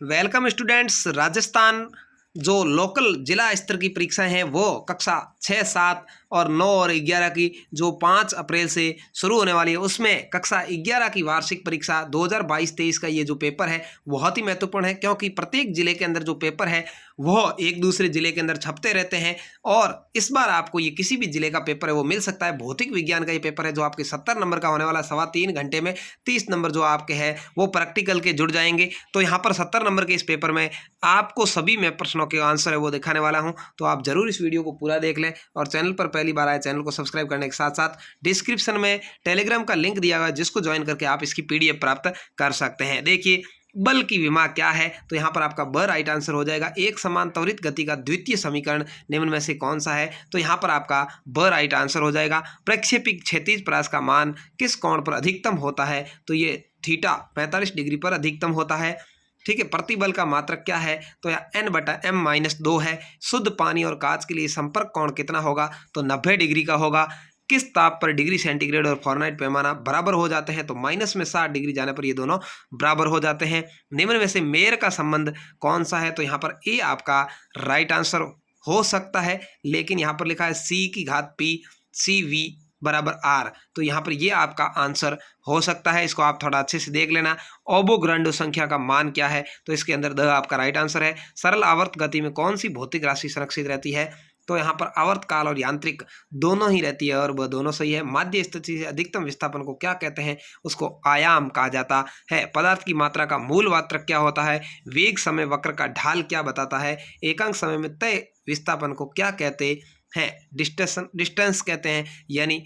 Welcome students. Rajasthan जो local जिला स्तर की परीक्षाएं हैं वो कक्षा 6, 7 और 9 और 11 की जो 5 अप्रैल से शुरू होने वाली है, उसमें कक्षा 11 की वार्षिक परीक्षा 2022-23 का ये जो पेपर है बहुत ही महत्वपूर्ण है, क्योंकि प्रत्येक जिले के अंदर जो पेपर है वह एक दूसरे जिले के अंदर छपते रहते हैं। और इस बार आपको ये किसी भी जिले का पेपर है वो मिल सकता है। भौतिक विज्ञान का ये पेपर है जो आपके 70 नंबर का होने वाला, 3.25 घंटे में 30 नंबर जो आपके हैं वो प्रैक्टिकल के जुड़ जाएंगे। तो यहाँ पर 70 नंबर के इस पेपर में आपको सभी में प्रश्नों के आंसर है वो दिखाने वाला हूं, तो आप जरूर इस वीडियो को पूरा देख लें। और चैनल पर पहली बार आए चैनल को सब्सक्राइब करने के साथ साथ डिस्क्रिप्शन में टेलीग्राम का लिंक दिया हुआ है, जिसको ज्वाइन करके आप इसकी पीडीएफ प्राप्त कर सकते हैं। देखिए, बल की विमा क्या है, तो यहाँ पर आपका ब राइट आंसर हो जाएगा। एक समान त्वरित गति का द्वितीय समीकरण निम्न में से कौन सा है, तो यहाँ पर आपका ब राइट आंसर हो जाएगा। प्रक्षेपी क्षैतिज परास का मान किस कोण पर अधिकतम होता है, तो ये थीटा 45 डिग्री पर अधिकतम होता है। ठीक है। प्रतिबल का मात्रक क्या है, तो यह N/m-2 है। शुद्ध पानी और कांच के लिए संपर्क कोण कितना होगा, तो 90 डिग्री का होगा। किस ताप पर डिग्री सेंटीग्रेड और फ़ारेनहाइट पैमाना बराबर हो जाते हैं, तो माइनस में 60 डिग्री जाने पर ये दोनों बराबर हो जाते हैं। निम्न में से मेयर का संबंध कौन सा है, तो यहाँ पर ए आपका राइट आंसर हो सकता है, लेकिन यहाँ पर लिखा है C⁻p CV बराबर R, तो यहाँ पर ये आपका आंसर हो सकता है। इसको आप थोड़ा अच्छे से देख लेना। ओवोग्रांडो संख्या का मान क्या है, तो इसके अंदर द आपका राइट आंसर है। सरल आवर्त गति में कौन सी भौतिक राशि संरक्षित रहती है, तो यहाँ पर आवर्त काल और यांत्रिक दोनों ही रहती है, और वह दोनों सही है। माध्य स्थिति से अधिकतम विस्थापन को क्या कहते हैं, उसको आयाम कहा जाता है। पदार्थ की मात्रा का मूल मात्रक क्या होता है। वेग समय वक्र का ढाल क्या बताता है। एकांक समय में तय विस्थापन को क्या कहते हैं, डिस्टेंस कहते हैं, यानी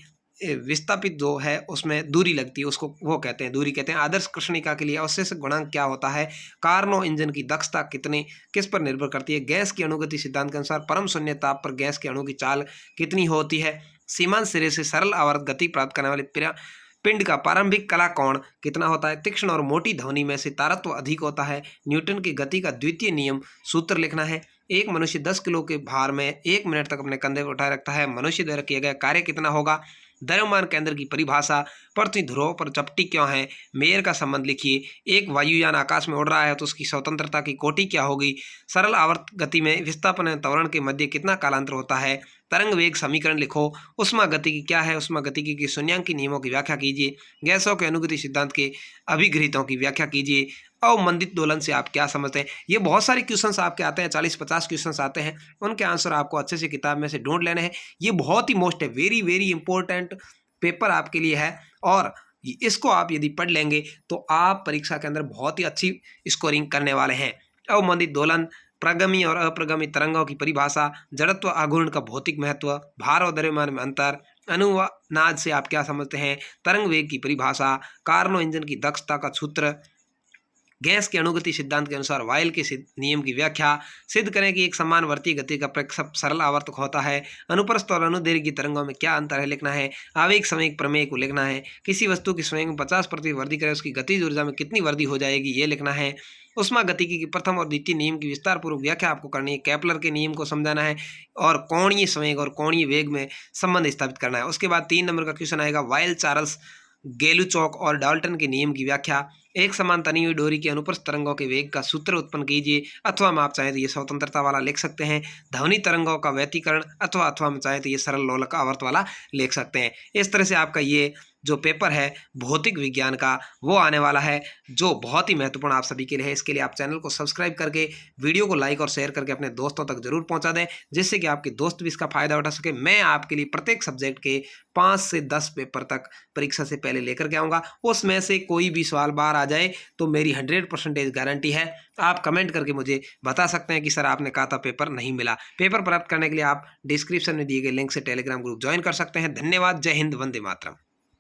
विस्थापित जो है उसमें दूरी लगती है उसको वो कहते हैं दूरी कहते हैं। आदर्श कृष्णिका के लिए अवशेष गुणांक क्या होता है। कार्नो इंजन की दक्षता किस पर निर्भर करती है। गैस की अणुगति सिद्धांत के अनुसार परम शून्य ताप पर गैस के अणु की चाल कितनी होती है। सीमांत सिरे से सरल आवर्त गति प्राप्त करने वाले पिंड का प्रारंभिक कला कोण कितना होता है। तीक्ष्ण और मोटी ध्वनि में से तारत्व अधिक होता है। न्यूटन की गति का द्वितीय नियम सूत्र लिखना है। एक मनुष्य 10 किलो के भार में 1 मिनट तक अपने कंधे पर उठाए रखता है। मनुष्य द्वारा किया गया कार्य कितना होगा। द्रव्यमान केंद्र की परिभाषा। पृथ्वी ध्रुव पर चपटी क्यों है। मेयर का संबंध लिखिए। एक वायुयान आकाश में उड़ रहा है तो उसकी स्वतंत्रता की कोटि क्या होगी। सरल आवर्त गति में विस्थापन एवं त्वरण के मध्य कितना कालांतर होता है। तरंग वेग समीकरण लिखो। उष्मा गतिकी क्या है। उष्मा गतिकी के शून्यांकी नियमों की व्याख्या कीजिए। गैसों के अनुगति सिद्धांत के अभिगृहीतों की व्याख्या कीजिए। अवमंदित दोलन से आप क्या समझते हैं। ये बहुत सारे क्वेश्चंस आपके आते हैं, 40-50 क्वेश्चंस आते हैं, उनके आंसर आपको अच्छे से किताब में से ढूंढ लेने हैं। ये बहुत ही मोस्ट है, वेरी वेरी इंपॉर्टेंट पेपर आपके लिए है, और इसको आप यदि पढ़ लेंगे तो आप परीक्षा के अंदर बहुत ही अच्छी स्कोरिंग करने वाले हैं। अवमंदित दोलन, प्रगमी और अप्रगमी तरंगों की परिभाषा, जड़त्व आघूर्ण का भौतिक महत्व, भार और द्रव्यमान में अंतर, अनुनाद से आप क्या समझते हैं, तरंग वेग की परिभाषा, कार्नो इंजन की दक्षता का सूत्र, गैस के अणुगति सिद्धांत के अनुसार वायल के नियम की व्याख्या, सिद्ध करें कि एक समान वर्तीय गति का प्रक्षेप सरल आवर्तक होता है। अनुप्रस्थ और अनुदैर्घ्य की तरंगों में क्या अंतर है लिखना है। आवेग संवेग प्रमेय को लिखना है। किसी वस्तु की संवेग में 50% वृद्धि करें उसकी गतिज ऊर्जा में कितनी वृद्धि हो जाएगी, ये लिखना है। उष्मा गतिकी की प्रथम और द्वितीय नियम की विस्तार पूर्वक व्याख्या आपको करनी है। केपलर के नियम को समझाना है और कोणीय संवेग और कोणीय वेग में संबंध स्थापित करना है। उसके बाद 3 नंबर का क्वेश्चन आएगा, वायल, चार्ल्स गेलुचॉक और डाल्टन के नियम की व्याख्या। एक समान तनी हुई डोरी की अनुप्रस्थ तरंगों के वेग का सूत्र उत्पन्न कीजिए, अथवा में आप चाहें तो ये स्वतंत्रता वाला लिख सकते हैं। ध्वनि तरंगों का व्यतीकरण, अथवा में चाहें तो ये सरल लोलक आवर्त वाला लिख सकते हैं। इस तरह से आपका ये जो पेपर है भौतिक विज्ञान का वो आने वाला है, जो बहुत ही महत्वपूर्ण आप सभी के लिए है। इसके लिए आप चैनल को सब्सक्राइब करके वीडियो को लाइक और शेयर करके अपने दोस्तों तक जरूर पहुंचा दें, जिससे कि आपके दोस्त भी इसका फायदा उठा सके। मैं आपके लिए प्रत्येक सब्जेक्ट के 5 से 10 पेपर तक परीक्षा से पहले लेकर के आऊँगा। उसमें से कोई भी सवाल बाहर आ जाए तो मेरी 100% गारंटी है। आप कमेंट करके मुझे बता सकते हैं कि सर आपने कहा था पेपर नहीं मिला। पेपर प्राप्त करने के लिए आप डिस्क्रिप्शन में दिए गए लिंक से टेलीग्राम ग्रुप ज्वाइन कर सकते हैं। धन्यवाद। जय हिंद, वंदे मातरम।